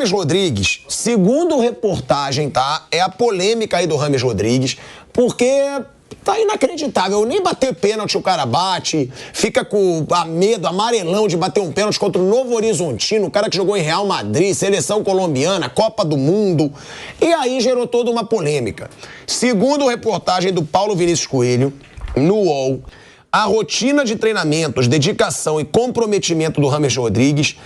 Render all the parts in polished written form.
Rames Rodrigues, segundo reportagem, tá? É a polêmica aí do Rames Rodrigues, porque tá inacreditável. Nem bater pênalti o cara bate, fica com medo, amarelão de bater um pênalti contra o Novo Horizontino, o cara que jogou em Real Madrid, seleção colombiana, Copa do Mundo. E aí gerou toda uma polêmica. Segundo reportagem do Paulo Vinícius Coelho, no UOL, a rotina de treinamentos, dedicação e comprometimento do Rames Rodrigues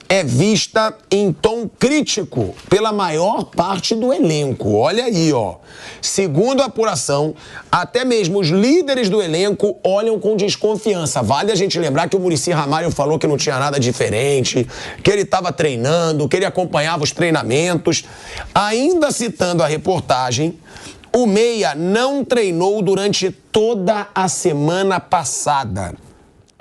é vista em tom crítico pela maior parte do elenco. Olha aí, ó. Segundo a apuração, até mesmo os líderes do elenco olham com desconfiança. Vale a gente lembrar que o Muricy Ramalho falou que não tinha nada diferente, que ele estava treinando, que ele acompanhava os treinamentos. Ainda citando a reportagem, o Meia não treinou durante toda a semana passada,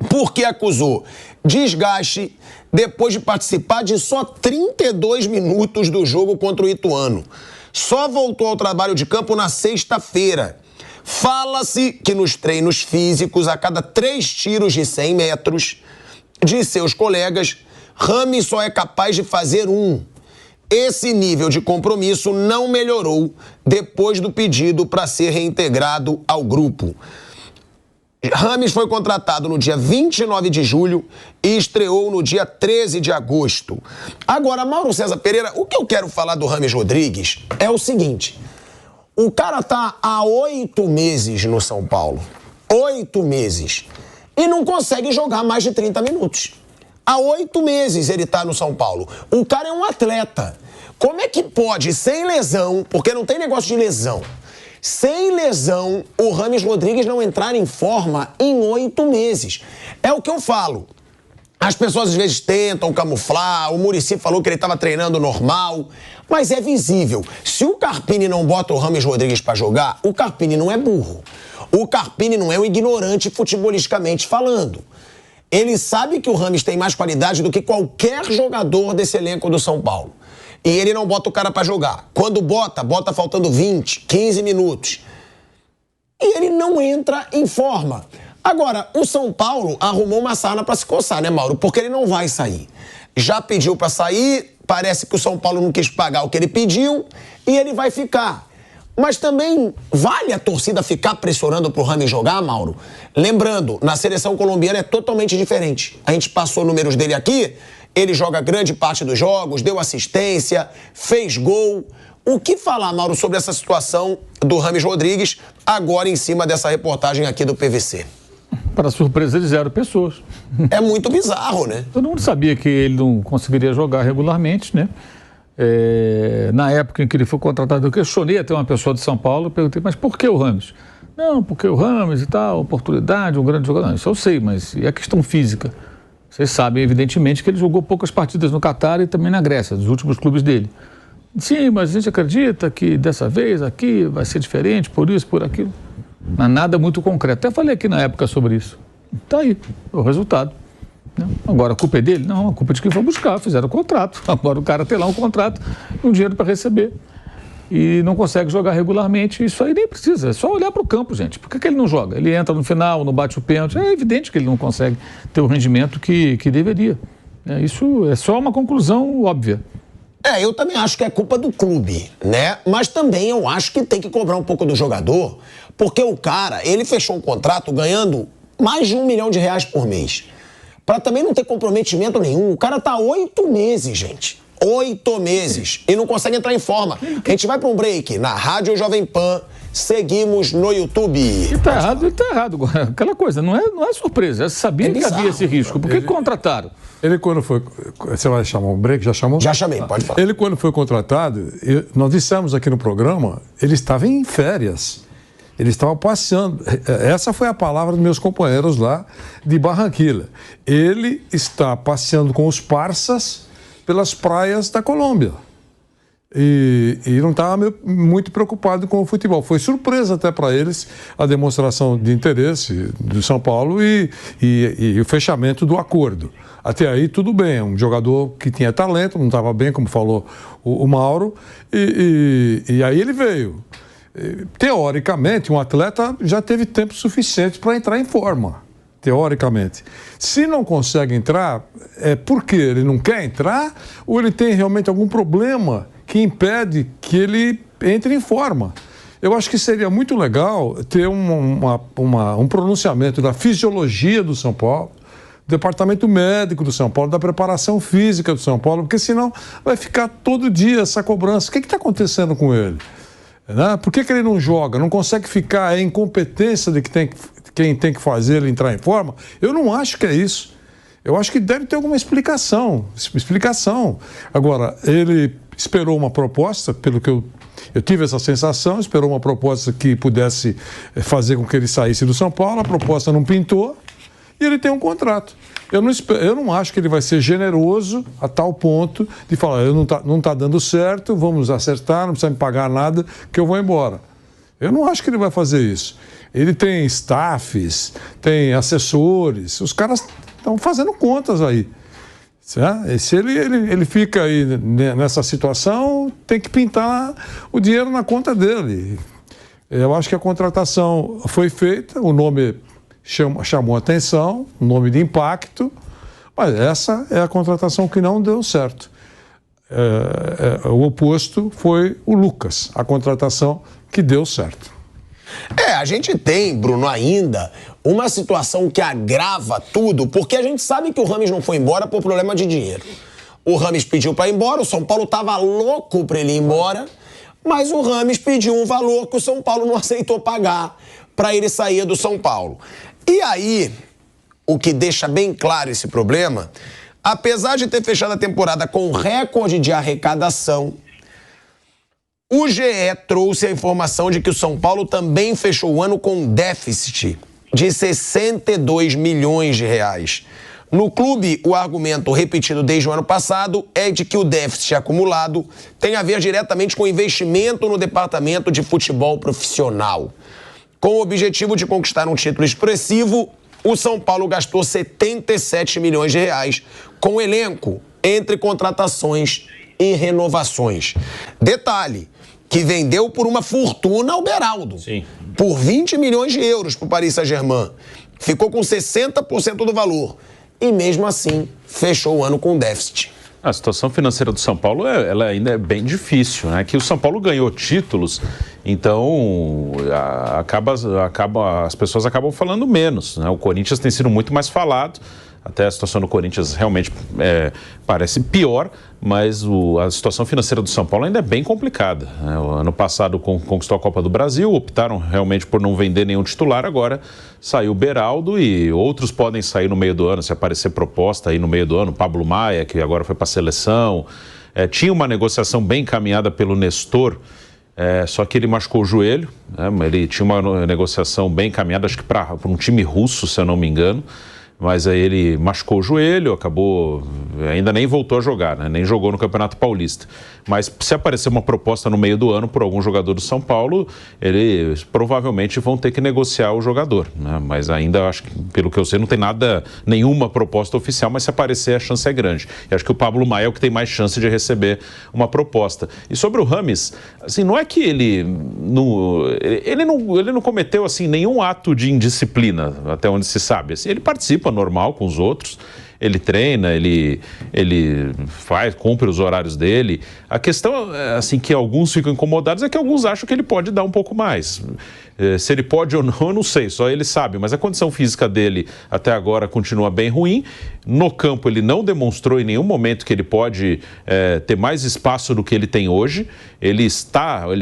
porque acusou desgaste depois de participar de só 32 minutos do jogo contra o Ituano. Só voltou ao trabalho de campo na sexta-feira. Fala-se que nos treinos físicos, a cada 3 tiros de 100 metros de seus colegas, Rames só é capaz de fazer 1. Esse nível de compromisso não melhorou depois do pedido para ser reintegrado ao grupo. Rames foi contratado no dia 29 de julho e estreou no dia 13 de agosto. Agora, Mauro César Pereira, o que eu quero falar do Rames Rodrigues é o seguinte. O cara tá há 8 meses no São Paulo. 8 meses. E não consegue jogar mais de 30 minutos. Há 8 meses ele tá no São Paulo. O cara é um atleta. Como é que pode, sem lesão, porque não tem negócio de lesão, sem lesão, o Rames Rodrigues não entrar em forma em 8 meses? É o que eu falo. As pessoas às vezes tentam camuflar, o Muricy falou que ele estava treinando normal, mas é visível. Se o Carpini não bota o Rames Rodrigues para jogar, o Carpini não é burro. O Carpini não é um ignorante futebolisticamente falando. Ele sabe que o Rames tem mais qualidade do que qualquer jogador desse elenco do São Paulo. E ele não bota o cara pra jogar. Quando bota faltando 20, 15 minutos. E ele não entra em forma. Agora, o São Paulo arrumou uma sarna pra se coçar, né, Mauro? Porque ele não vai sair. Já pediu pra sair, parece que o São Paulo não quis pagar o que ele pediu e ele vai ficar. Mas também vale a torcida ficar pressionando pro Rames jogar, Mauro? Lembrando, na seleção colombiana é totalmente diferente. A gente passou números dele aqui. Ele joga grande parte dos jogos, deu assistência, fez gol. O que falar, Mauro, sobre essa situação do Rames Rodrigues, agora em cima dessa reportagem aqui do PVC? Para surpresa de 0 pessoas. É muito bizarro, né? Todo mundo sabia que ele não conseguiria jogar regularmente, né? Na época em que ele foi contratado, eu questionei até uma pessoa de São Paulo, perguntei, mas por que o Rames? Não, porque o Rames e tal, oportunidade, um grande jogador. Não, isso eu sei, mas e a questão física? Vocês sabem, evidentemente, que ele jogou poucas partidas no Catar e também na Grécia, dos últimos clubes dele. Sim, mas a gente acredita que dessa vez aqui vai ser diferente, por isso, por aquilo. Mas nada muito concreto. Até falei aqui na época sobre isso. Está aí, o resultado. Agora, a culpa é dele? Não, a culpa é de quem foi buscar, fizeram o contrato. Agora o cara tem lá um contrato e um dinheiro para receber. E não consegue jogar regularmente, isso aí nem precisa, é só olhar para o campo, gente. Por que ele não joga? Ele entra no final, não bate o pênalti, é evidente que ele não consegue ter o rendimento que deveria. Isso é só uma conclusão óbvia. Eu também acho que é culpa do clube, né? Mas também eu acho que tem que cobrar um pouco do jogador, porque o cara, ele fechou um contrato ganhando mais de R$1 milhão por mês. Para também não ter comprometimento nenhum, o cara tá 8 meses, gente. 8 meses e não consegue entrar em forma. A gente vai para um break na Rádio Jovem Pan, seguimos no YouTube. Ele tá errado. Aquela coisa, não é surpresa. Já sabia que havia esse risco. Por que contrataram? Ele quando foi... Você vai chamar um break? Já chamou? Já chamei, pode falar. Ele quando foi contratado, nós dissemos aqui no programa, ele estava em férias. Ele estava passeando. Essa foi a palavra dos meus companheiros lá de Barranquilla. Ele está passeando com os parças pelas praias da Colômbia. E não estava muito preocupado com o futebol. Foi surpresa até para eles a demonstração de interesse do São Paulo e o fechamento do acordo. Até aí tudo bem, um jogador que tinha talento, não estava bem, como falou o Mauro, e aí ele veio. Teoricamente, um atleta já teve tempo suficiente para entrar em forma. teoricamente. Se não consegue entrar, é porque ele não quer entrar ou ele tem realmente algum problema que impede que ele entre em forma. Eu acho que seria muito legal ter um pronunciamento da fisiologia do São Paulo, do departamento médico do São Paulo, da preparação física do São Paulo, porque senão vai ficar todo dia essa cobrança. O que está acontecendo com ele? Né? Por que ele não joga? Não consegue ficar? É incompetência de quem tem que fazer ele entrar em forma? Eu não acho que é isso. Eu acho que deve ter alguma explicação. Agora, ele esperou uma proposta, pelo que eu tive essa sensação, esperou uma proposta que pudesse fazer com que ele saísse do São Paulo, a proposta não pintou e ele tem um contrato. Eu não acho que ele vai ser generoso a tal ponto de falar, não tá dando certo, vamos acertar, não precisa me pagar nada, que eu vou embora. Eu não acho que ele vai fazer isso. Ele tem staffs, tem assessores, os caras estão fazendo contas aí. Se ele fica aí nessa situação, tem que pintar o dinheiro na conta dele. Eu acho que a contratação foi feita, o nome chamou atenção, um nome de impacto, mas essa é a contratação que não deu certo. O oposto foi o Lucas, a contratação que deu certo. A gente tem, Bruno, ainda uma situação que agrava tudo, porque a gente sabe que o Rames não foi embora por problema de dinheiro. O Rames pediu para ir embora, o São Paulo estava louco para ele ir embora, mas o Rames pediu um valor que o São Paulo não aceitou pagar para ele sair do São Paulo. E aí, o que deixa bem claro esse problema, apesar de ter fechado a temporada com recorde de arrecadação, o GE trouxe a informação de que o São Paulo também fechou o ano com déficit de 62 milhões de reais. No clube, o argumento repetido desde o ano passado é de que o déficit acumulado tem a ver diretamente com o investimento no departamento de futebol profissional. Com o objetivo de conquistar um título expressivo, o São Paulo gastou 77 milhões de reais com o elenco, entre contratações e renovações. Detalhe, que vendeu por uma fortuna ao Beraldo. Sim. Por 20 milhões de euros para o Paris Saint-Germain. Ficou com 60% do valor. E mesmo assim, fechou o ano com déficit. A situação financeira do São Paulo ela ainda é bem difícil, né? Que o São Paulo ganhou títulos, então as pessoas acabam falando menos, né? O Corinthians tem sido muito mais falado. Até a situação do Corinthians realmente parece pior, mas a situação financeira do São Paulo ainda é bem complicada. O ano passado conquistou a Copa do Brasil, optaram realmente por não vender nenhum titular, agora saiu o Beraldo e outros podem sair no meio do ano, se aparecer proposta aí no meio do ano, Pablo Maia, que agora foi para a seleção. Tinha uma negociação bem encaminhada pelo Nestor, só que ele machucou o joelho, né? Ele tinha uma negociação bem encaminhada, acho que para um time russo, se eu não me engano. Mas aí ele machucou o joelho, acabou, ainda nem voltou a jogar, né? Nem jogou no Campeonato Paulista. Mas se aparecer uma proposta no meio do ano por algum jogador do São Paulo, eles provavelmente vão ter que negociar o jogador, né? Mas ainda, acho que, pelo que eu sei, não tem nenhuma proposta oficial, mas se aparecer a chance é grande. E acho que o Pablo Maia é o que tem mais chance de receber uma proposta. E sobre o Rames, assim, não é que ele não cometeu assim, nenhum ato de indisciplina, até onde se sabe. Assim, ele participa normal com os outros, ele treina, ele cumpre os horários dele. A questão, assim, que alguns ficam incomodados é que alguns acham que ele pode dar um pouco mais. Se ele pode ou não, eu não sei, só ele sabe. Mas a condição física dele até agora continua bem ruim. No campo ele não demonstrou em nenhum momento que ele pode ter mais espaço do que ele tem hoje.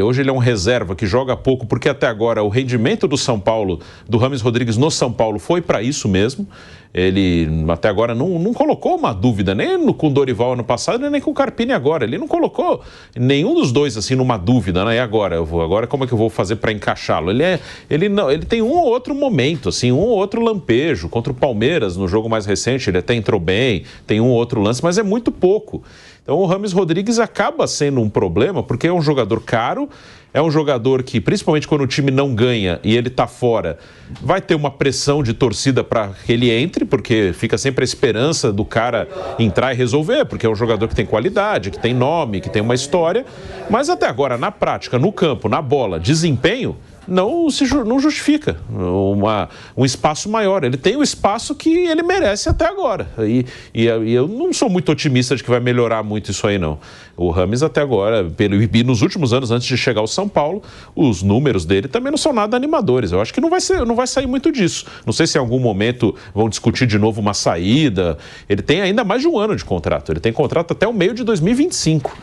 Hoje ele é um reserva que joga pouco, porque até agora o rendimento do São Paulo, do Rames Rodrigues no São Paulo, foi para isso mesmo. Ele até agora não colocou uma dúvida, nem com o Dorival ano passado, nem com o Carpini agora. Ele não colocou nenhum dos dois assim numa dúvida, né? E agora? Agora como é que eu vou fazer para encaixá-lo? Ele tem um ou outro momento, assim, um ou outro lampejo. Contra o Palmeiras, no jogo mais recente, ele até entrou bem, tem um ou outro lance, mas é muito pouco. Então o Rames Rodrigues acaba sendo um problema, porque é um jogador caro, é um jogador que, principalmente quando o time não ganha e ele está fora, vai ter uma pressão de torcida para que ele entre, porque fica sempre a esperança do cara entrar e resolver, porque é um jogador que tem qualidade, que tem nome, que tem uma história, mas até agora, na prática, no campo, na bola, desempenho, não justifica um espaço maior. Ele tem o espaço que ele merece até agora. E eu não sou muito otimista de que vai melhorar muito isso aí, não. O Rames até agora, nos últimos anos, antes de chegar ao São Paulo, os números dele também não são nada animadores. Eu acho que não vai sair muito disso. Não sei se em algum momento vão discutir de novo uma saída. Ele tem ainda mais de um ano de contrato. Ele tem contrato até o meio de 2025.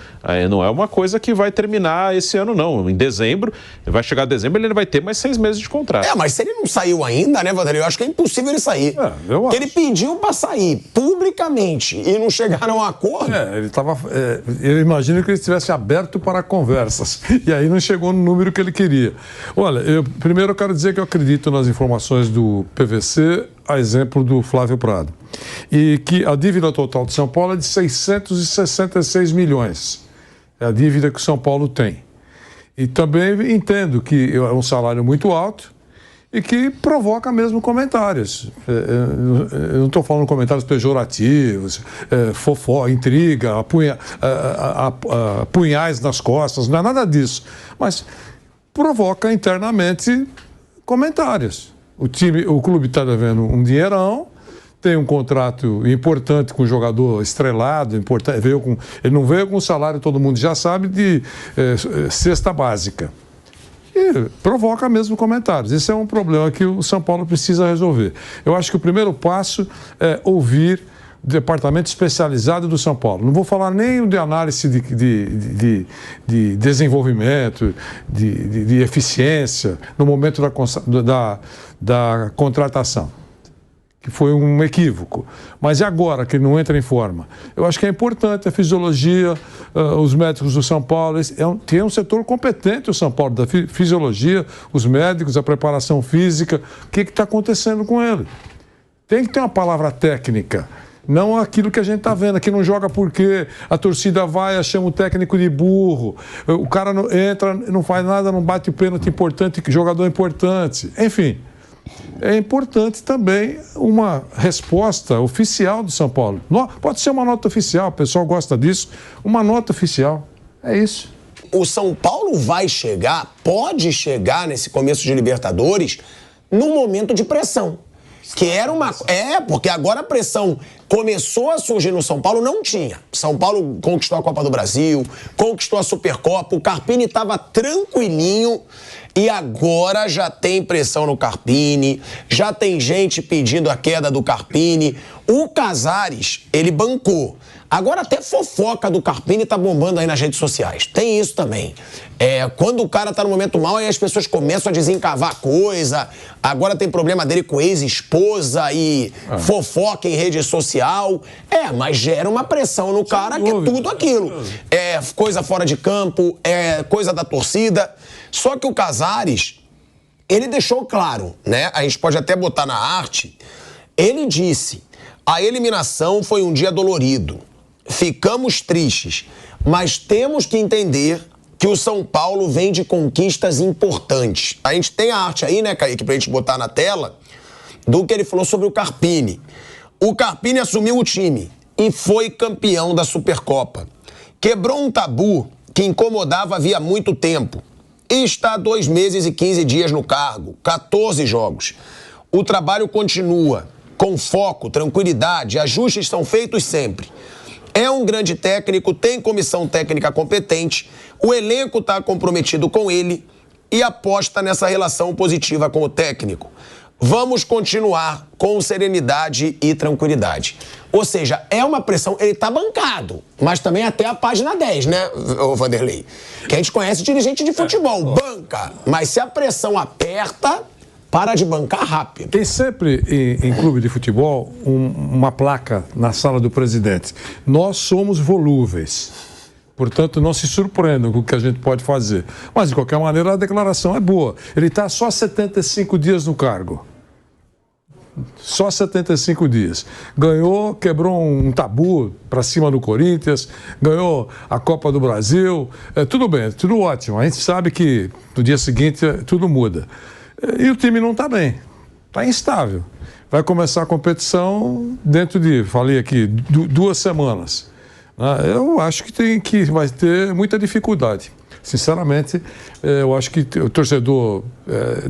Não é uma coisa que vai terminar esse ano, não. Em dezembro, vai chegar a dezembro, ele vai ter mais 6 meses de contrato. Mas se ele não saiu ainda, né, Vanderlei? Eu acho que é impossível ele sair. Porque ele pediu pra sair publicamente e não chegaram a um acordo. Ele estava... eu imagino que ele estivesse aberto para conversas. E aí não chegou no número que ele queria. Olha, primeiro eu quero dizer que eu acredito nas informações do PVC, a exemplo do Flávio Prado. E que a dívida total de São Paulo é de 666 milhões. É a dívida que o São Paulo tem. E também entendo que é um salário muito alto e que provoca mesmo comentários. Eu não estou falando comentários pejorativos, intriga, punhais nas costas, não é nada disso. Mas provoca internamente comentários. O clube está devendo um dinheirão, tem um contrato importante com um jogador estrelado, importante, ele não veio com um salário, todo mundo já sabe, de cesta básica. E provoca mesmo comentários. Esse é um problema que o São Paulo precisa resolver. Eu acho que o primeiro passo é ouvir o departamento especializado do São Paulo. Não vou falar nem de análise de desenvolvimento, de eficiência no momento da contratação, que foi um equívoco. Mas e agora que ele não entra em forma? Eu acho que é importante a fisiologia, os médicos do São Paulo. Tem um setor competente o São Paulo, da fisiologia, os médicos, a preparação física. O que está acontecendo com ele? Tem que ter uma palavra técnica. Não aquilo que a gente está vendo, que não joga porque a torcida vai, chama o técnico de burro, o cara não entra, não faz nada, não bate o pênalti importante, jogador importante. Enfim, é importante também uma resposta oficial do São Paulo. Pode ser uma nota oficial, o pessoal gosta disso, uma nota oficial. É isso. O São Paulo pode chegar nesse começo de Libertadores num momento de pressão. Que era porque agora a pressão começou a surgir no São Paulo, não tinha. São Paulo conquistou a Copa do Brasil, conquistou a Supercopa, o Carpini estava tranquilinho e agora já tem pressão no Carpini, já tem gente pedindo a queda do Carpini. O Casares, ele bancou. Agora até fofoca do Carpini tá bombando aí nas redes sociais. Tem isso também. Quando o cara tá no momento mal, aí as pessoas começam a desencavar coisa. Agora tem problema dele com ex-esposa e fofoca em rede social. Mas gera uma pressão no cara que é tudo aquilo. É coisa fora de campo, é coisa da torcida. Só que o Casares, ele deixou claro, né? A gente pode até botar na arte. Ele disse: a eliminação foi um dia dolorido. Ficamos tristes, mas temos que entender que o São Paulo vem de conquistas importantes. A gente tem a arte aí, né, Kaique, pra gente botar na tela, do que ele falou sobre o Carpini. O Carpini assumiu o time e foi campeão da Supercopa. Quebrou um tabu que incomodava havia muito tempo. E está há 2 meses e 15 dias no cargo, 14 jogos. O trabalho continua, com foco, tranquilidade, ajustes são feitos sempre. É um grande técnico, tem comissão técnica competente, o elenco está comprometido com ele e aposta nessa relação positiva com o técnico. Vamos continuar com serenidade e tranquilidade. Ou seja, é uma pressão, ele está bancado, mas também até a página 10, né, Vanderlei? Que a gente conhece dirigente de futebol, banca, mas se a pressão aperta, para de bancar rápido. Tem sempre em clube de futebol uma placa na sala do presidente. Nós somos volúveis. Portanto, não se surpreendam com o que a gente pode fazer. Mas, de qualquer maneira, a declaração é boa. Ele está só 75 dias no cargo. Só 75 dias. Ganhou, quebrou um tabu para cima do Corinthians, ganhou a Copa do Brasil. Tudo bem, tudo ótimo. A gente sabe que no dia seguinte tudo muda. E o time não está bem, está instável. Vai começar a competição dentro de, falei aqui, 2 semanas. Eu acho que vai ter muita dificuldade. Sinceramente, eu acho que o torcedor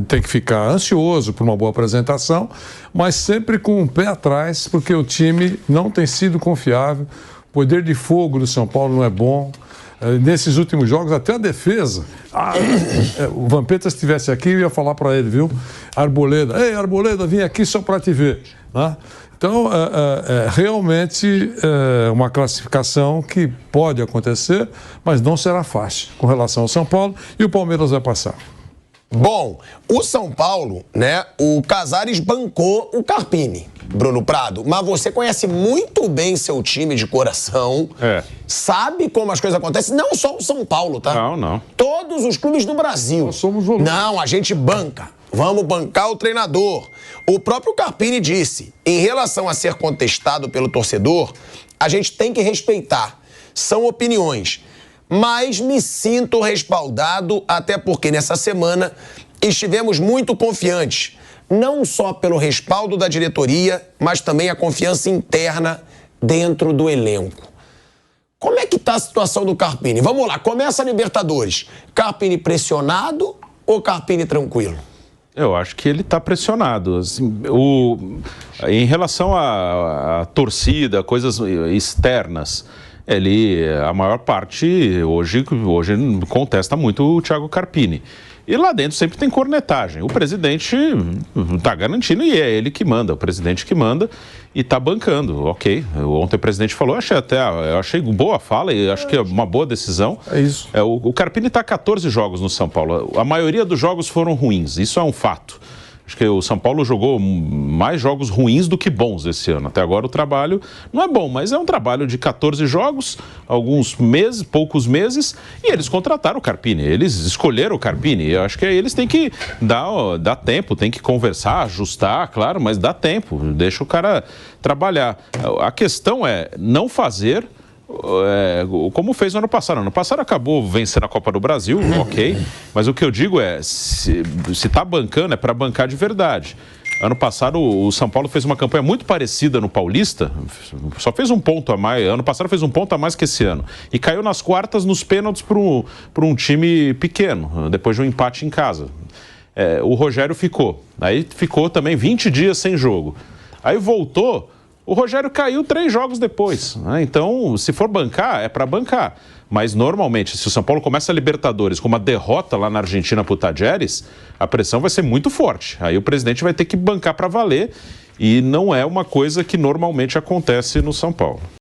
tem que ficar ansioso por uma boa apresentação, mas sempre com um pé atrás, porque o time não tem sido confiável, o poder de fogo do São Paulo não é bom. Nesses últimos jogos, até a defesa. O Vampeta, se estivesse aqui, eu ia falar para ele, viu? Arboleda, ei, Arboleda, vim aqui só para te ver. Né? Então, realmente é uma classificação que pode acontecer, mas não será fácil com relação ao São Paulo, e o Palmeiras vai passar. Bom, o São Paulo, né, o Casares bancou o Carpini, Bruno Prado, mas você conhece muito bem seu time de coração, sabe como as coisas acontecem, não só o São Paulo, tá? Não. Todos os clubes do Brasil. Nós somos volumes. Não, a gente banca. Vamos bancar o treinador. O próprio Carpini disse, em relação a ser contestado pelo torcedor, a gente tem que respeitar. São opiniões. Mas me sinto respaldado, até porque nessa semana estivemos muito confiantes. Não só pelo respaldo da diretoria, mas também a confiança interna dentro do elenco. Como é que tá a situação do Carpini? Vamos lá, começa a Libertadores. Carpini pressionado ou Carpini tranquilo? Eu acho que ele está pressionado. Assim, em relação à torcida, coisas externas, a maior parte hoje contesta muito o Thiago Carpini. E lá dentro sempre tem cornetagem. O presidente está garantindo e é ele que manda, o presidente que manda e está bancando. Ok. Ontem o presidente falou, eu achei boa a fala e acho que é uma boa decisão. É isso. O Carpini está 14 jogos no São Paulo. A maioria dos jogos foram ruins. Isso é um fato. Acho que o São Paulo jogou mais jogos ruins do que bons esse ano. Até agora o trabalho não é bom, mas é um trabalho de 14 jogos, poucos meses, e eles contrataram o Carpini, eles escolheram o Carpini. Eu acho que eles têm que dar tempo, tem que conversar, ajustar, claro, mas dá tempo, deixa o cara trabalhar. A questão é não fazer como fez no ano passado. Ano passado acabou vencendo a Copa do Brasil, ok, mas o que eu digo é, se tá bancando, é para bancar de verdade. Ano passado o São Paulo fez uma campanha muito parecida no Paulista, só fez um ponto a mais, ano passado fez um ponto a mais que esse ano, e caiu nas quartas nos pênaltis para um time pequeno, depois de um empate em casa. O Rogério aí ficou também 20 dias sem jogo, aí voltou. O Rogério caiu 3 jogos depois, né? Então, se for bancar, é para bancar. Mas, normalmente, se o São Paulo começa a Libertadores com uma derrota lá na Argentina para o Tajeres, a pressão vai ser muito forte. Aí o presidente vai ter que bancar para valer e não é uma coisa que normalmente acontece no São Paulo.